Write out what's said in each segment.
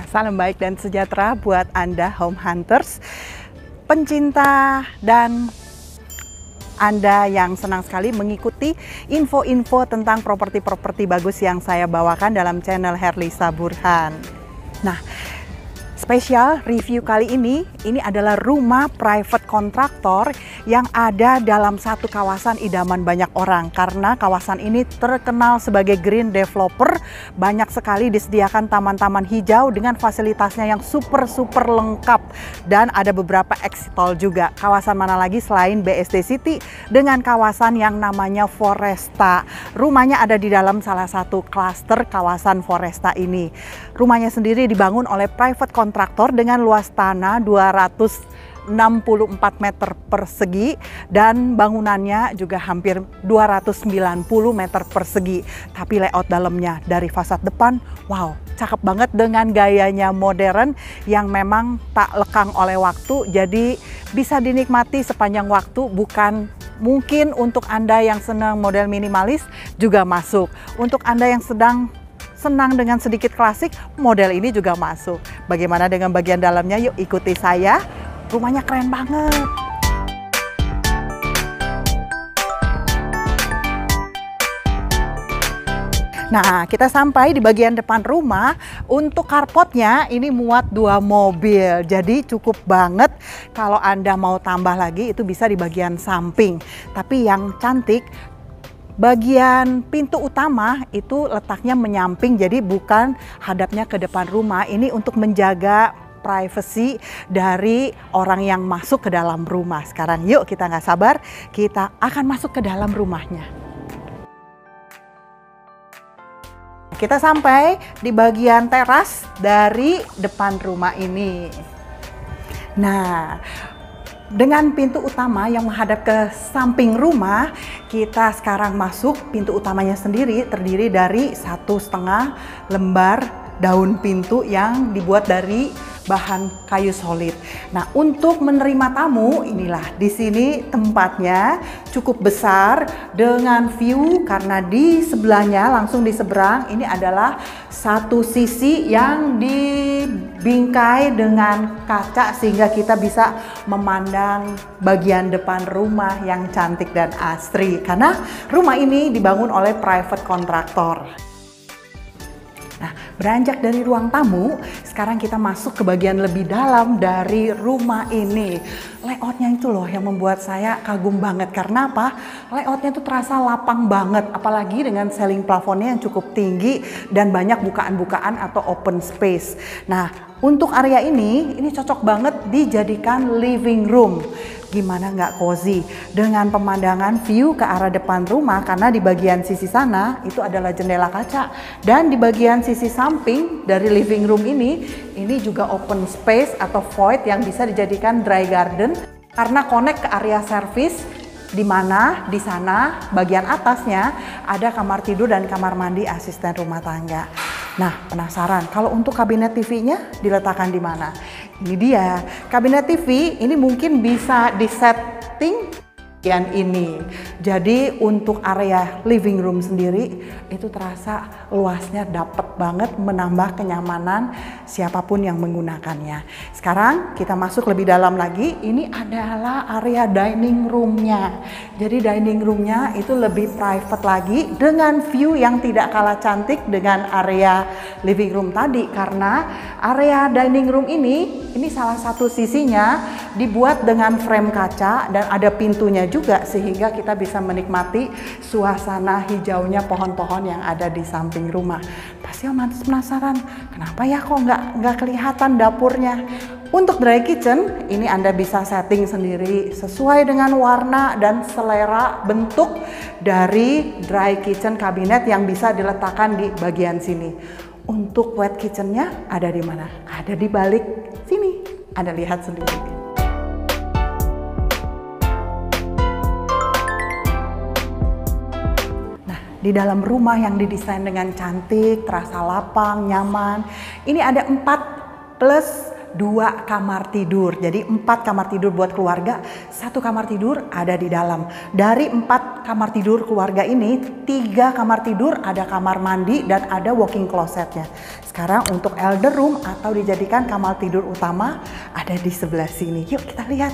Salam baik dan sejahtera buat Anda home hunters, pencinta dan Anda yang senang sekali mengikuti info-info tentang properti-properti bagus yang saya bawakan dalam channel Herlisa Burhan. Nah, spesial review kali ini adalah rumah private kontraktor yang ada dalam satu kawasan idaman banyak orang. Karena kawasan ini terkenal sebagai green developer, banyak sekali disediakan taman-taman hijau dengan fasilitasnya yang super lengkap. Dan ada beberapa exit tol juga. Kawasan mana lagi selain BSD City dengan kawasan yang namanya Foresta. Rumahnya ada di dalam salah satu klaster kawasan Foresta ini. Rumahnya sendiri dibangun oleh private kontraktor dengan luas tanah 264 meter persegi dan bangunannya juga hampir 290 meter persegi. Tapi layout dalamnya dari fasad depan, wow, cakep banget dengan gayanya modern yang memang tak lekang oleh waktu, jadi bisa dinikmati sepanjang waktu. Bukan mungkin untuk Anda yang senang model minimalis juga masuk. Untuk Anda yang sedang senang dengan sedikit klasik, model ini juga masuk. Bagaimana dengan bagian dalamnya? Yuk ikuti saya. Rumahnya keren banget. Nah, kita sampai di bagian depan rumah. Untuk carportnya ini muat 2 mobil. Jadi cukup banget. Kalau Anda mau tambah lagi itu bisa di bagian samping. Tapi yang cantik, bagian pintu utama itu letaknya menyamping, jadi bukan hadapnya ke depan rumah. Ini untuk menjaga privasi dari orang yang masuk ke dalam rumah. Sekarang yuk, kita nggak sabar, kita akan masuk ke dalam rumahnya. Kita sampai di bagian teras dari depan rumah ini. Nah, dengan pintu utama yang menghadap ke samping rumah, kita sekarang masuk. Pintu utamanya sendiri terdiri dari 1,5 lembar daun pintu yang dibuat dari bahan kayu solid. Nah, untuk menerima tamu, inilah di sini tempatnya cukup besar dengan view, karena di sebelahnya langsung di seberang ini adalah satu sisi yang dibingkai dengan kaca sehingga kita bisa memandang bagian depan rumah yang cantik dan asri. Karena rumah ini dibangun oleh private kontraktor. Nah, beranjak dari ruang tamu, sekarang kita masuk ke bagian lebih dalam dari rumah ini. Layoutnya itu loh yang membuat saya kagum banget. Karena apa? Layoutnya itu terasa lapang banget, apalagi dengan ceiling plafonnya yang cukup tinggi dan banyak bukaan-bukaan atau open space. Nah, untuk area ini cocok banget dijadikan living room. Gimana nggak cozy dengan pemandangan view ke arah depan rumah, karena di bagian sisi sana itu adalah jendela kaca, dan di bagian sisi samping dari living room ini juga open space atau void yang bisa dijadikan dry garden karena connect ke area service, di mana di sana bagian atasnya ada kamar tidur dan kamar mandi asisten rumah tangga. Nah, penasaran kalau untuk kabinet TV-nya diletakkan di mana? Ini dia, kabinet TV ini mungkin bisa disetting bagian ini. Jadi untuk area living room sendiri itu terasa luasnya dapet banget, menambah kenyamanan siapapun yang menggunakannya. Sekarang kita masuk lebih dalam lagi. Ini adalah area dining roomnya. Jadi dining roomnya itu lebih private lagi dengan view yang tidak kalah cantik dengan area living room tadi. Karena area dining room ini salah satu sisinya dibuat dengan frame kaca dan ada pintunya juga, sehingga kita bisa menikmati suasana hijaunya pohon-pohon yang ada di samping rumah. Pasti penasaran, kenapa ya kok nggak kelihatan dapurnya? Untuk dry kitchen ini Anda bisa setting sendiri sesuai dengan warna dan selera bentuk dari dry kitchen cabinet yang bisa diletakkan di bagian sini. Untuk wet kitchennya ada di mana? Ada di balik sini. Anda lihat sendiri. Di dalam rumah yang didesain dengan cantik, terasa lapang, nyaman. Ini ada 4 plus 2 kamar tidur. Jadi 4 kamar tidur buat keluarga, 1 kamar tidur ada di dalam. Dari 4 kamar tidur keluarga ini, 3 kamar tidur ada kamar mandi dan ada walk-in closetnya. Sekarang untuk elder room atau dijadikan kamar tidur utama ada di sebelah sini. Yuk kita lihat.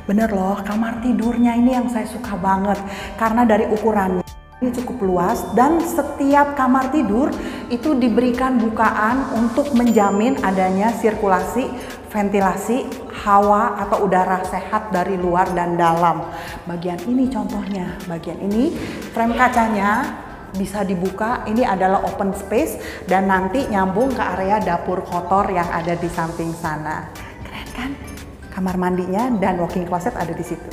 Bener loh, kamar tidurnya ini yang saya suka banget karena dari ukurannya ini cukup luas dan setiap kamar tidur itu diberikan bukaan untuk menjamin adanya sirkulasi, ventilasi, hawa atau udara sehat dari luar dan dalam. Bagian ini contohnya, bagian ini frame kacanya bisa dibuka, ini adalah open space dan nanti nyambung ke area dapur kotor yang ada di samping sana. Keren kan? Kamar mandinya dan walk-in closet ada di situ.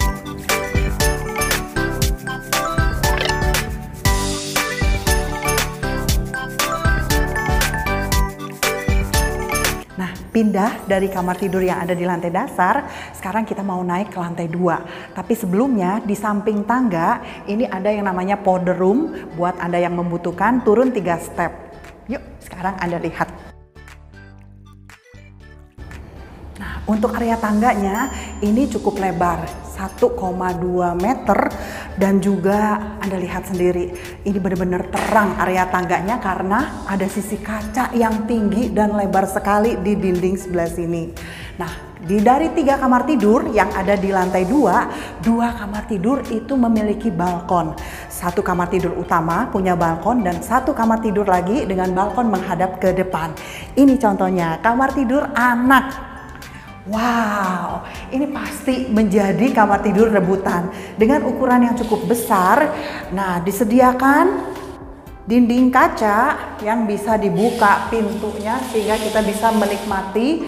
Nah, pindah dari kamar tidur yang ada di lantai dasar, sekarang kita mau naik ke lantai 2. Tapi sebelumnya di samping tangga, ini ada yang namanya powder room buat Anda yang membutuhkan turun 3 step. Yuk, sekarang Anda lihat. Nah, untuk area tangganya ini cukup lebar, 1,2 meter dan juga Anda lihat sendiri ini benar-benar terang area tangganya karena ada sisi kaca yang tinggi dan lebar sekali di dinding sebelah sini. Nah, dari 3 kamar tidur yang ada di lantai 2, 2 kamar tidur itu memiliki balkon. 1 kamar tidur utama punya balkon dan 1 kamar tidur lagi dengan balkon menghadap ke depan. Ini contohnya kamar tidur anak. Wow, ini pasti menjadi kamar tidur rebutan dengan ukuran yang cukup besar. Nah, disediakan dinding kaca yang bisa dibuka pintunya sehingga kita bisa menikmati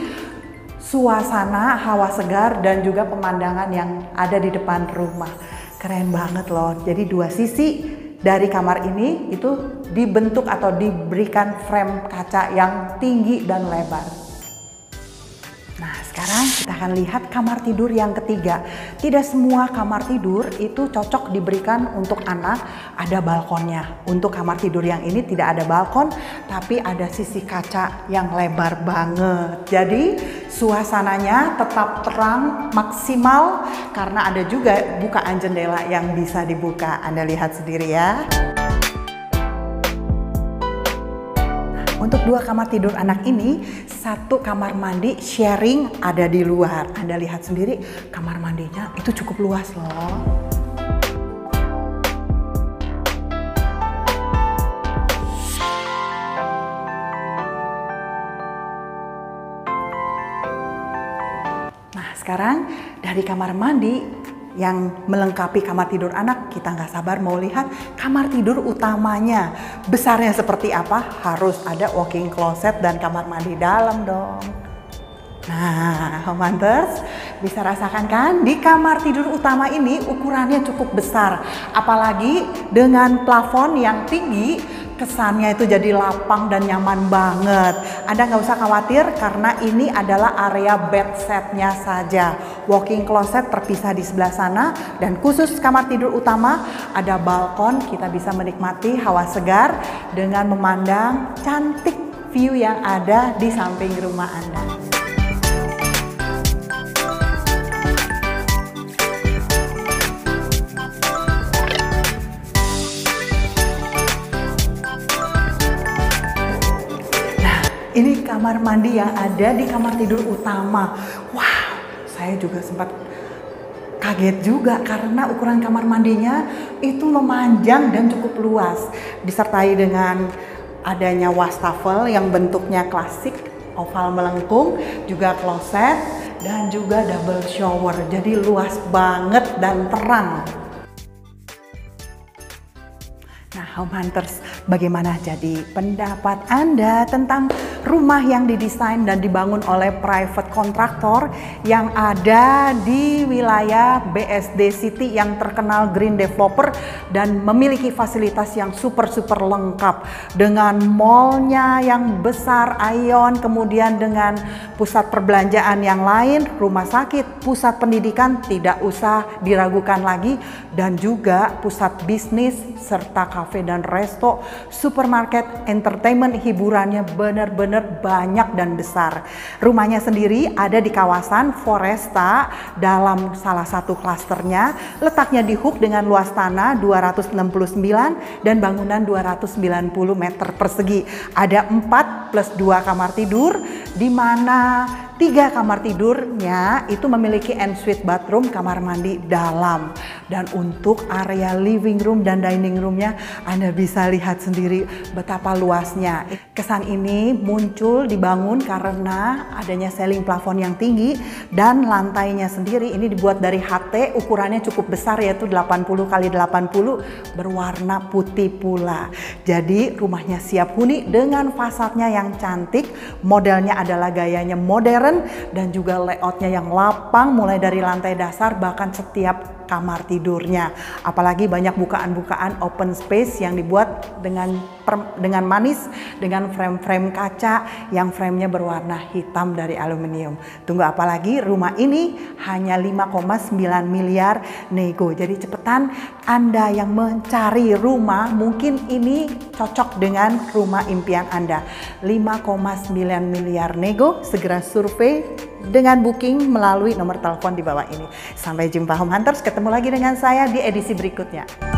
suasana hawa segar dan juga pemandangan yang ada di depan rumah. Keren banget loh. Jadi 2 sisi dari kamar ini itu dibentuk atau diberikan frame kaca yang tinggi dan lebar. Nah, sekarang kita akan lihat kamar tidur yang ketiga. Tidak semua kamar tidur itu cocok diberikan untuk anak ada balkonnya. Untuk kamar tidur yang ini tidak ada balkon, tapi ada sisi kaca yang lebar banget. Jadi suasananya tetap terang maksimal karena ada juga bukaan jendela yang bisa dibuka. Anda lihat sendiri ya. Untuk 2 kamar tidur anak ini, 1 kamar mandi sharing ada di luar. Anda lihat sendiri kamar mandinya itu cukup luas loh. Nah, sekarang dari kamar mandi yang melengkapi kamar tidur anak, kita nggak sabar mau lihat kamar tidur utamanya. Besarnya seperti apa? Harus ada walk-in closet dan kamar mandi dalam dong. Nah, Homehunters bisa rasakan kan di kamar tidur utama ini ukurannya cukup besar. Apalagi dengan plafon yang tinggi, kesannya itu jadi lapang dan nyaman banget. Anda nggak usah khawatir karena ini adalah area bed setnya saja. Walk-in closet terpisah di sebelah sana dan khusus kamar tidur utama ada balkon. Kita bisa menikmati hawa segar dengan memandang cantik view yang ada di samping rumah Anda. Ini kamar mandi yang ada di kamar tidur utama. Wow, saya juga sempat kaget juga karena ukuran kamar mandinya itu memanjang dan cukup luas. Disertai dengan adanya wastafel yang bentuknya klasik, oval melengkung, juga kloset, dan juga double shower. Jadi luas banget dan terang. Nah, Homehunters, bagaimana jadi pendapat Anda tentang rumah yang didesain dan dibangun oleh private contractor yang ada di wilayah BSD City yang terkenal green developer dan memiliki fasilitas yang super lengkap dengan mallnya yang besar, Ion, kemudian dengan pusat perbelanjaan yang lain, rumah sakit, pusat pendidikan tidak usah diragukan lagi, dan juga pusat bisnis serta kafe dan resto, supermarket, entertainment, hiburannya benar-benar banyak dan besar. Rumahnya sendiri ada di kawasan Foresta dalam salah satu klasternya, letaknya di Hook dengan luas tanah 269 dan bangunan 290 meter persegi. Ada 4 plus 2 kamar tidur, di mana 3 kamar tidurnya itu memiliki ensuite bathroom, kamar mandi dalam. Dan untuk area living room dan dining roomnya, Anda bisa lihat sendiri betapa luasnya. Kesan ini muncul dibangun karena adanya ceiling plafon yang tinggi, dan lantainya sendiri ini dibuat dari HT, ukurannya cukup besar yaitu 80 kali 80, berwarna putih pula. Jadi rumahnya siap huni dengan fasadnya yang cantik, modelnya adalah gayanya modern, dan juga layoutnya yang lapang mulai dari lantai dasar bahkan setiap kamar tidurnya. Apalagi banyak bukaan-bukaan open space yang dibuat dengan manis, dengan frame-frame kaca yang framenya berwarna hitam dari aluminium. Tunggu apa lagi, rumah ini hanya 5,9 miliar nego. Jadi cepetan Anda yang mencari rumah, mungkin ini cocok dengan rumah impian Anda. 5,9 miliar nego, segera survei dengan booking melalui nomor telepon di bawah ini. Sampai jumpa Home Hunters, ketemu lagi dengan saya di edisi berikutnya.